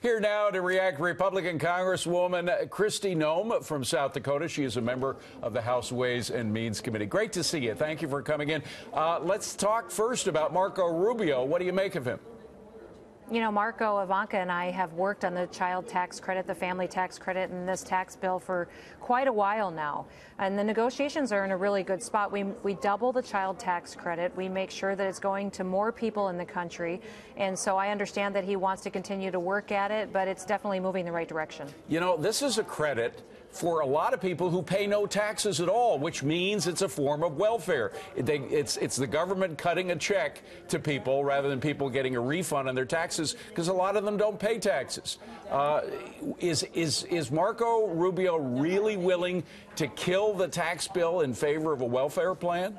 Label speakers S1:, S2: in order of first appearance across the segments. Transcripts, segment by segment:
S1: Here now to react, Republican Congresswoman Kristi Noem from South Dakota. She is a member of the House Ways and Means Committee. Great to see you. Thank you for coming in. Let's talk first about Marco Rubio. What do you make of him?
S2: You know, Marco, Ivanka, and I have worked on the child tax credit, the family tax credit, and this tax bill for quite a while now. And the negotiations are in a really good spot. We double the child tax credit. We make sure that it's going to more people in the country. And so I understand that he wants to continue to work at it, but it's definitely moving in the right direction.
S1: You know, this is a credit for a lot of people who pay no taxes at all, which means it's a form of welfare. It's the government cutting a check to people rather than people getting a refund on their taxes, because a lot of them don't pay taxes. Is Marco Rubio really willing to kill the tax bill in favor of a welfare plan?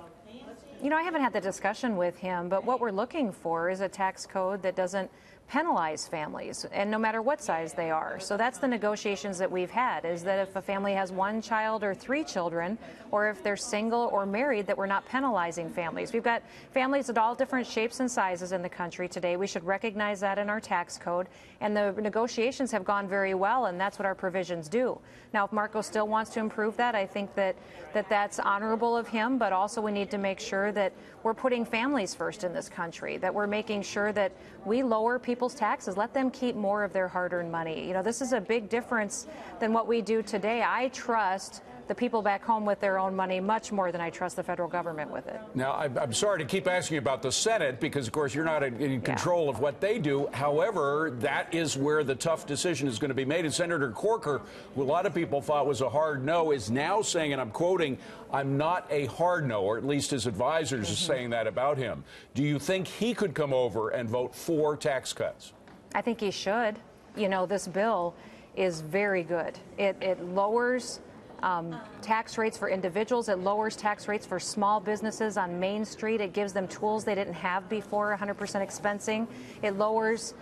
S2: You know, I haven't had the discussion with him, but what we're looking for is a tax code that doesn't penalize families, and no matter what size they are. So that's the negotiations that we've had, is that if a family has one child or three children, or if they're single or married, that we're not penalizing families. We've got families at all different shapes and sizes in the country today. We should recognize that in our tax code, and the negotiations have gone very well, and that's what our provisions do. Now, if Marco still wants to improve that, I think that's honorable of him, but also we need to make sure that we're putting families first in this country, that we're making sure that we lower people's taxes, let them keep more of their hard-earned money. You know, this is a big difference than what we do today. I trust the people back home with their own money much more than I trust the federal government with it.
S1: Now, I'm sorry to keep asking you about the Senate, because, of course, you're not in control of what they do. However, that is where the tough decision is going to be made. And Senator Corker, who a lot of people thought was a hard no, is now saying, and I'm quoting, "I'm not a hard no," or at least his advisors are saying that about him. Do you think he could come over and vote for tax cuts?
S2: I think he should. You know, this bill is very good. It lowers tax rates for individuals. It lowers tax rates for small businesses on Main Street. It gives them tools they didn't have before, 100% expensing. It lowers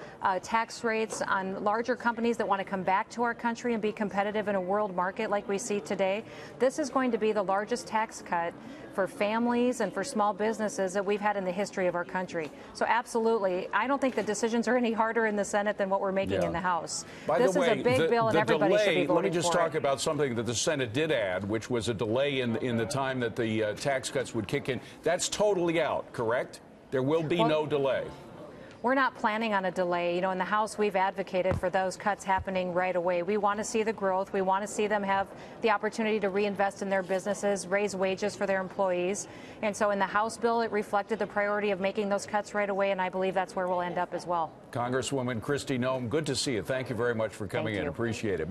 S2: tax rates on larger companies that want to come back to our country and be competitive in a world market like we see today. This is going to be the largest tax cut for families and for small businesses that we've had in the history of our country. So absolutely, I don't think the decisions are any harder in the Senate than what we're making in the House. This is a big bill, and everybody should be voting for it.
S1: Let me just talk about something that the Senate did add, which was a delay in the time that the tax cuts would kick in. That's totally out, correct? There will be no delay.
S2: We're not planning on a delay. You know, in the House, we've advocated for those cuts happening right away. We want to see the growth. We want to see them have the opportunity to reinvest in their businesses, raise wages for their employees. And so in the House bill, it reflected the priority of making those cuts right away, and I believe that's where we'll end up as well.
S1: Congresswoman Kristi Noem, good to see you. Thank you very much for coming in. Appreciate it.